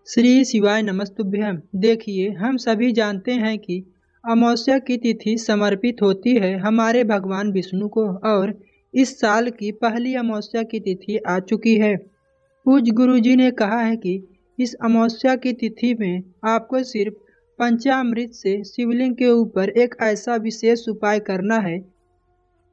श्री शिवाय नमस्तुभ्यं। देखिए, हम सभी जानते हैं कि अमावस्या की तिथि समर्पित होती है हमारे भगवान विष्णु को, और इस साल की पहली अमावस्या की तिथि आ चुकी है। पूज्य गुरु जी ने कहा है कि इस अमावस्या की तिथि में आपको सिर्फ पंचामृत से शिवलिंग के ऊपर एक ऐसा विशेष उपाय करना है।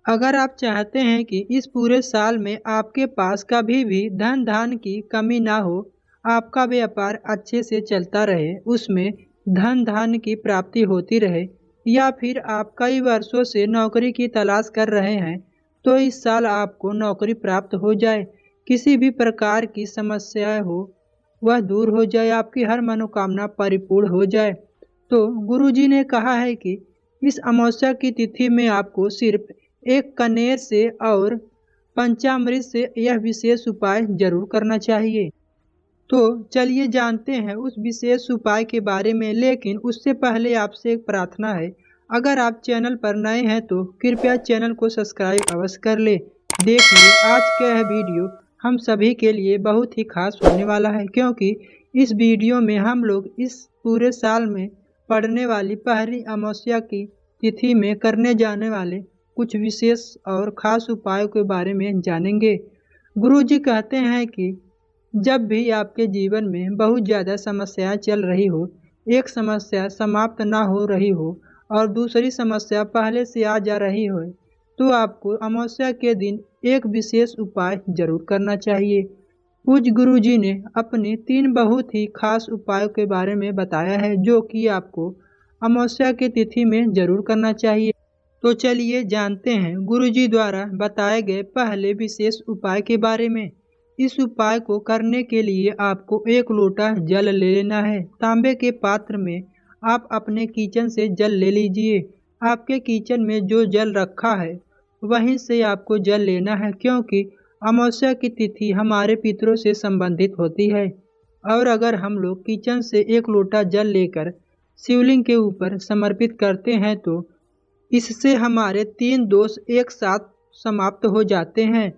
अगर आप चाहते हैं कि इस पूरे साल में आपके पास कभी भी धन धान की कमी ना हो, आपका व्यापार अच्छे से चलता रहे, उसमें धन धान की प्राप्ति होती रहे, या फिर आप कई वर्षों से नौकरी की तलाश कर रहे हैं तो इस साल आपको नौकरी प्राप्त हो जाए, किसी भी प्रकार की समस्या हो वह दूर हो जाए, आपकी हर मनोकामना परिपूर्ण हो जाए, तो गुरुजी ने कहा है कि इस अमावस्या की तिथि में आपको सिर्फ एक कनेर से और पंचामृत से यह विशेष उपाय जरूर करना चाहिए। तो चलिए जानते हैं उस विशेष उपाय के बारे में, लेकिन उससे पहले आपसे एक प्रार्थना है। अगर आप चैनल पर नए हैं तो कृपया चैनल को सब्सक्राइब अवश्य कर ले। देखिए, आज का यह वीडियो हम सभी के लिए बहुत ही खास होने वाला है, क्योंकि इस वीडियो में हम लोग इस पूरे साल में पड़ने वाली पहली अमावस्या की तिथि में करने जाने वाले कुछ विशेष और खास उपायों के बारे में जानेंगे। गुरुजी कहते हैं कि जब भी आपके जीवन में बहुत ज़्यादा समस्याएं चल रही हो, एक समस्या समाप्त ना हो रही हो और दूसरी समस्या पहले से आ जा रही हो, तो आपको अमावस्या के दिन एक विशेष उपाय जरूर करना चाहिए। पूज्य गुरु जी ने अपने 3 बहुत ही खास उपायों के बारे में बताया है, जो कि आपको अमावस्या की तिथि में जरूर करना चाहिए। तो चलिए जानते हैं गुरु जी द्वारा बताए गए पहले विशेष उपाय के बारे में। इस उपाय को करने के लिए आपको एक लोटा जल ले लेना है। तांबे के पात्र में आप अपने किचन से जल ले लीजिए। आपके किचन में जो जल रखा है वहीं से आपको जल लेना है, क्योंकि अमावस्या की तिथि हमारे पितरों से संबंधित होती है। और अगर हम लोग किचन से एक लोटा जल लेकर शिवलिंग के ऊपर समर्पित करते हैं तो इससे हमारे 3 दोष एक साथ समाप्त हो जाते हैं।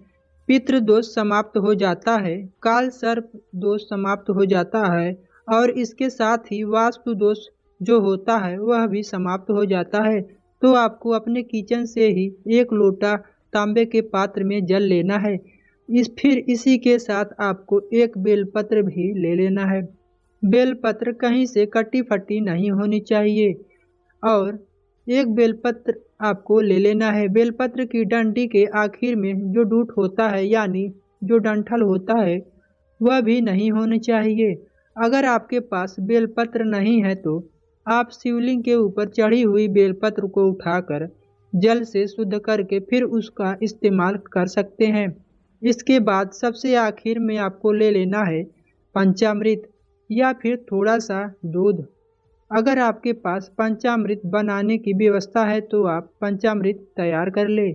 पितृ दोष समाप्त हो जाता है, काल सर्प दोष समाप्त हो जाता है, और इसके साथ ही वास्तु दोष जो होता है वह भी समाप्त हो जाता है। तो आपको अपने किचन से ही एक लोटा तांबे के पात्र में जल लेना है। फिर इसी के साथ आपको एक बेलपत्र भी ले लेना है। बेलपत्र कहीं से कटी फटी नहीं होनी चाहिए, और एक बेलपत्र आपको ले लेना है। बेलपत्र की डंडी के आखिर में जो डूट होता है, यानी जो डंठल होता है, वह भी नहीं होनी चाहिए। अगर आपके पास बेलपत्र नहीं है तो आप शिवलिंग के ऊपर चढ़ी हुई बेलपत्र को उठाकर जल से शुद्ध करके फिर उसका इस्तेमाल कर सकते हैं। इसके बाद सबसे आखिर में आपको ले लेना है पंचामृत या फिर थोड़ा सा दूध। अगर आपके पास पंचामृत बनाने की व्यवस्था है तो आप पंचामृत तैयार कर ले,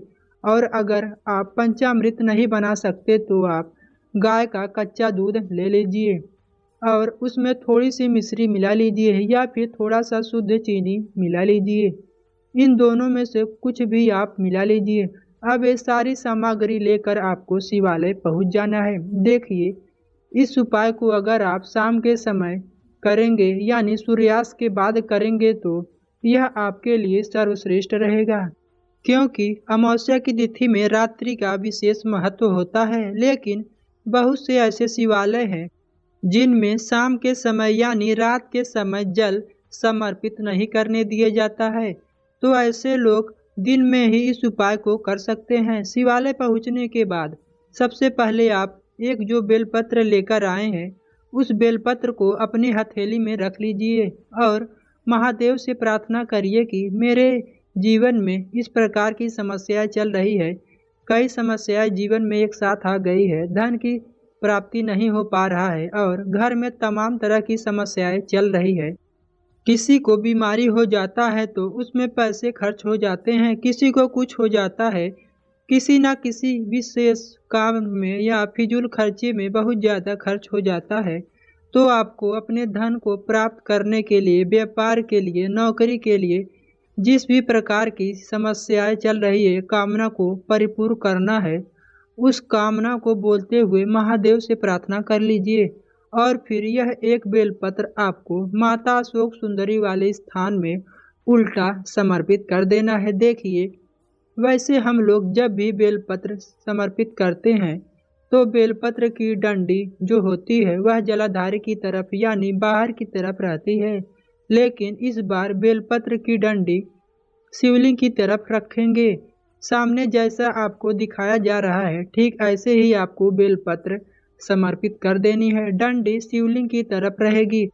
और अगर आप पंचामृत नहीं बना सकते तो आप गाय का कच्चा दूध ले लीजिए और उसमें थोड़ी सी मिश्री मिला लीजिए, या फिर थोड़ा सा शुद्ध चीनी मिला लीजिए। इन दोनों में से कुछ भी आप मिला लीजिए। अब ये सारी सामग्री लेकर आपको शिवालय पहुंच जाना है। देखिए, इस उपाय को अगर आप शाम के समय करेंगे, यानी सूर्यास्त के बाद करेंगे, तो यह आपके लिए सर्वश्रेष्ठ रहेगा, क्योंकि अमावस्या की तिथि में रात्रि का विशेष महत्व होता है। लेकिन बहुत से ऐसे शिवालय हैं जिनमें शाम के समय यानी रात के समय जल समर्पित नहीं करने दिया जाता है, तो ऐसे लोग दिन में ही इस उपाय को कर सकते हैं। शिवालय पहुंचने के बाद सबसे पहले आप एक जो बेलपत्र लेकर आए हैं उस बेलपत्र को अपनी हथेली में रख लीजिए और महादेव से प्रार्थना करिए कि मेरे जीवन में इस प्रकार की समस्याएं चल रही है, कई समस्याएं जीवन में एक साथ आ गई है, धन की प्राप्ति नहीं हो पा रहा है और घर में तमाम तरह की समस्याएं चल रही है। किसी को बीमारी हो जाता है तो उसमें पैसे खर्च हो जाते हैं, किसी को कुछ हो जाता है, किसी न किसी विशेष काम में या फिजूल खर्चे में बहुत ज़्यादा खर्च हो जाता है। तो आपको अपने धन को प्राप्त करने के लिए, व्यापार के लिए, नौकरी के लिए, जिस भी प्रकार की समस्याएं चल रही है, कामना को परिपूर्ण करना है, उस कामना को बोलते हुए महादेव से प्रार्थना कर लीजिए और फिर यह एक बेलपत्र आपको माता अशोक सुंदरी वाले स्थान में उल्टा समर्पित कर देना है। देखिए, वैसे हम लोग जब भी बेलपत्र समर्पित करते हैं तो बेलपत्र की डंडी जो होती है वह जलाधार की तरफ यानी बाहर की तरफ रहती है, लेकिन इस बार बेलपत्र की डंडी शिवलिंग की तरफ रखेंगे। सामने जैसा आपको दिखाया जा रहा है ठीक ऐसे ही आपको बेलपत्र समर्पित कर देनी है। डंडी शिवलिंग की तरफ रहेगी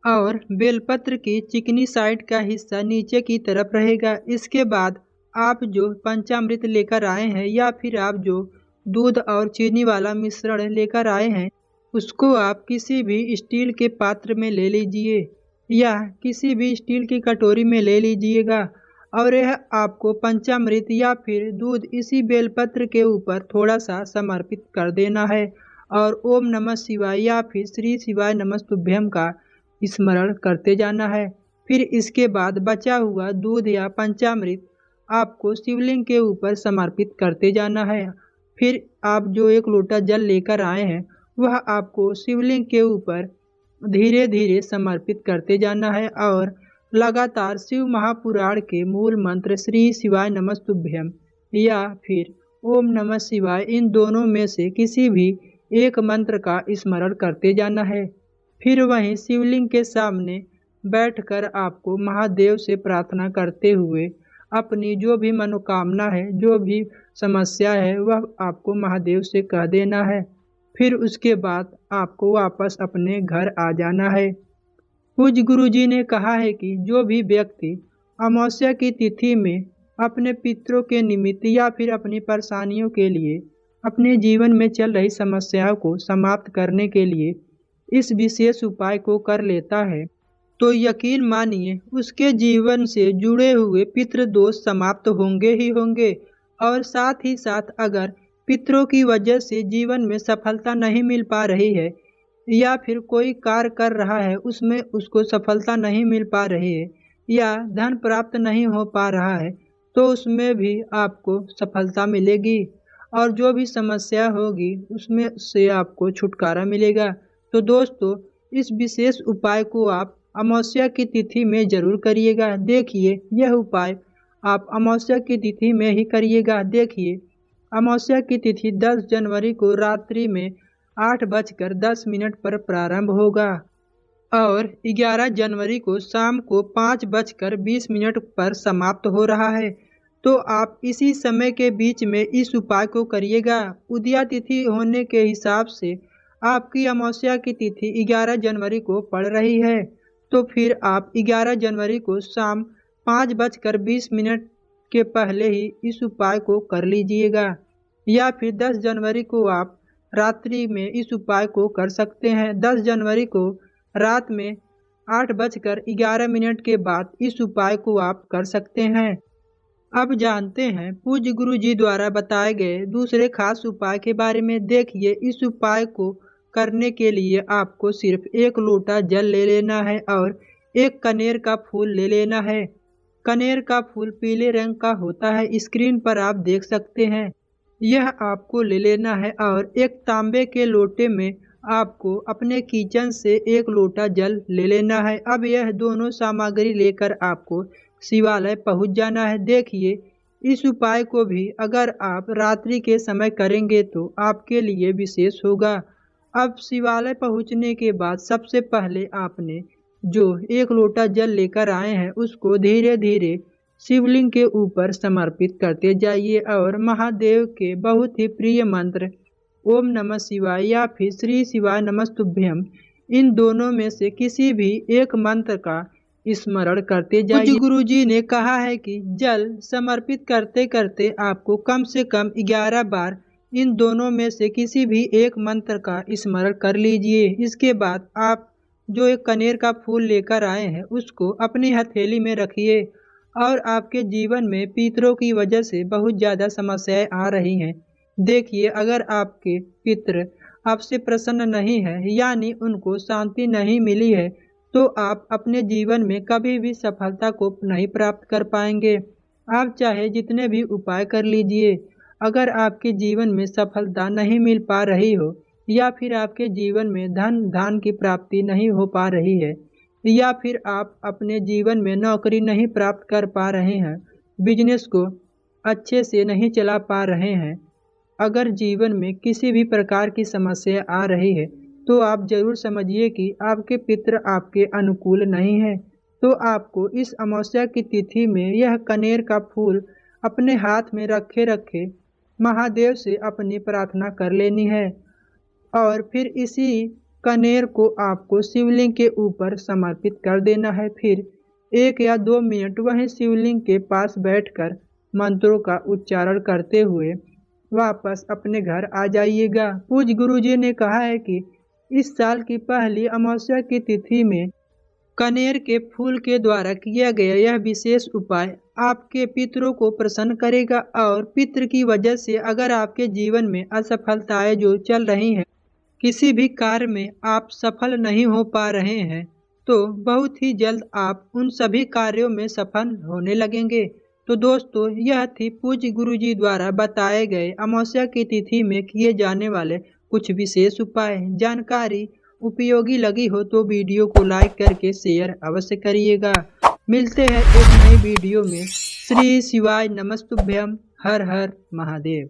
और बेलपत्र की चिकनी साइड का हिस्सा नीचे की तरफ रहेगा। इसके बाद आप जो पंचामृत लेकर आए हैं या फिर आप जो दूध और चीनी वाला मिश्रण लेकर आए हैं उसको आप किसी भी स्टील के पात्र में ले लीजिए या किसी भी स्टील की कटोरी में ले लीजिएगा और यह आपको पंचामृत या फिर दूध इसी बेलपत्र के ऊपर थोड़ा सा समर्पित कर देना है और ओम नमः शिवाय या फिर श्री शिवाय नमस्तुभ्यम का स्मरण करते जाना है। फिर इसके बाद बचा हुआ दूध या पंचामृत आपको शिवलिंग के ऊपर समर्पित करते जाना है। फिर आप जो एक लोटा जल लेकर आए हैं वह आपको शिवलिंग के ऊपर धीरे धीरे समर्पित करते जाना है और लगातार शिव महापुराण के मूल मंत्र श्री शिवाय नमस्तुभ्यम या फिर ओम नमः शिवाय इन दोनों में से किसी भी एक मंत्र का स्मरण करते जाना है। फिर वहीं शिवलिंग के सामने बैठकर आपको महादेव से प्रार्थना करते हुए अपनी जो भी मनोकामना है जो भी समस्या है वह आपको महादेव से कह देना है। फिर उसके बाद आपको वापस अपने घर आ जाना है। पूज्य गुरुजी ने कहा है कि जो भी व्यक्ति अमावस्या की तिथि में अपने पितरों के निमित्त या फिर अपनी परेशानियों के लिए अपने जीवन में चल रही समस्याओं को समाप्त करने के लिए इस विशेष उपाय को कर लेता है तो यकीन मानिए उसके जीवन से जुड़े हुए पितृ दोष समाप्त होंगे ही होंगे। और साथ ही साथ अगर पितरों की वजह से जीवन में सफलता नहीं मिल पा रही है या फिर कोई कार्य कर रहा है उसमें उसको सफलता नहीं मिल पा रही है या धन प्राप्त नहीं हो पा रहा है तो उसमें भी आपको सफलता मिलेगी और जो भी समस्या होगी उसमें से आपको छुटकारा मिलेगा। तो दोस्तों, इस विशेष उपाय को आप अमावस्या की तिथि में जरूर करिएगा। देखिए, यह उपाय आप अमावस्या की तिथि में ही करिएगा। देखिए, अमावस्या की तिथि 10 जनवरी को रात्रि में 8:10 पर प्रारंभ होगा और 11 जनवरी को शाम को 5:20 पर समाप्त हो रहा है। तो आप इसी समय के बीच में इस उपाय को करिएगा। उदया तिथि होने के हिसाब से आपकी अमावस्या की तिथि 11 जनवरी को पड़ रही है तो फिर आप 11 जनवरी को शाम 5:20 के पहले ही इस उपाय को कर लीजिएगा या फिर 10 जनवरी को आप रात्रि में इस उपाय को कर सकते हैं। 10 जनवरी को रात में 8:11 के बाद इस उपाय को आप कर सकते हैं। अब जानते हैं पूज्य गुरु जी द्वारा बताए गए दूसरे खास उपाय के बारे में। देखिए, इस उपाय को करने के लिए आपको सिर्फ एक लोटा जल ले लेना है और एक कनेर का फूल ले लेना है। कनेर का फूल पीले रंग का होता है, स्क्रीन पर आप देख सकते हैं। यह आपको ले लेना है और एक तांबे के लोटे में आपको अपने किचन से एक लोटा जल ले लेना है। अब यह दोनों सामग्री लेकर आपको शिवालय पहुंच जाना है। देखिए, इस उपाय को भी अगर आप रात्रि के समय करेंगे तो आपके लिए विशेष होगा। अब शिवालय पहुंचने के बाद सबसे पहले आपने जो एक लोटा जल लेकर आए हैं उसको धीरे धीरे शिवलिंग के ऊपर समर्पित करते जाइए और महादेव के बहुत ही प्रिय मंत्र ओम नमः शिवाय या फिर श्री शिवाय नमस्तुभ्यम इन दोनों में से किसी भी एक मंत्र का स्मरण करते जाइए। पूज्य गुरु जी ने कहा है कि जल समर्पित करते करते आपको कम से कम 11 बार इन दोनों में से किसी भी एक मंत्र का स्मरण कर लीजिए। इसके बाद आप जो एक कनेर का फूल लेकर आए हैं उसको अपनी हथेली में रखिए और आपके जीवन में पितरों की वजह से बहुत ज़्यादा समस्याएं आ रही हैं। देखिए, अगर आपके पितर आपसे प्रसन्न नहीं है यानी उनको शांति नहीं मिली है तो आप अपने जीवन में कभी भी सफलता को नहीं प्राप्त कर पाएंगे। आप चाहे जितने भी उपाय कर लीजिए, अगर आपके जीवन में सफलता नहीं मिल पा रही हो या फिर आपके जीवन में धन धान की प्राप्ति नहीं हो पा रही है, या फिर आप अपने जीवन में नौकरी नहीं प्राप्त कर पा रहे हैं, बिजनेस को अच्छे से नहीं चला पा रहे हैं, अगर जीवन में किसी भी प्रकार की समस्या आ रही है तो आप जरूर समझिए कि आपके पितृ आपके अनुकूल नहीं है। तो आपको इस अमावस्या की तिथि में यह कनेर का फूल अपने हाथ में रखे रखे महादेव से अपनी प्रार्थना कर लेनी है और फिर इसी कनेर को आपको शिवलिंग के ऊपर समर्पित कर देना है। फिर 1 या 2 मिनट वहीं शिवलिंग के पास बैठकर मंत्रों का उच्चारण करते हुए वापस अपने घर आ जाइएगा। पूज्य गुरुजी ने कहा है कि इस साल की पहली अमावस्या की तिथि में कनेर के फूल के द्वारा किया गया यह विशेष उपाय आपके पितरों को प्रसन्न करेगा और पितृ की वजह से अगर आपके जीवन में असफलताएं जो चल रही हैं, किसी भी कार्य में आप सफल नहीं हो पा रहे हैं, तो बहुत ही जल्द आप उन सभी कार्यों में सफल होने लगेंगे। तो दोस्तों, यह थी पूज्य गुरुजी द्वारा बताए गए अमावस्या की तिथि में किए जाने वाले कुछ विशेष उपाय। जानकारी उपयोगी लगी हो तो वीडियो को लाइक करके शेयर अवश्य करिएगा। मिलते हैं एक नई वीडियो में। श्री शिवाय नमस्तुभ्यम। हर हर महादेव।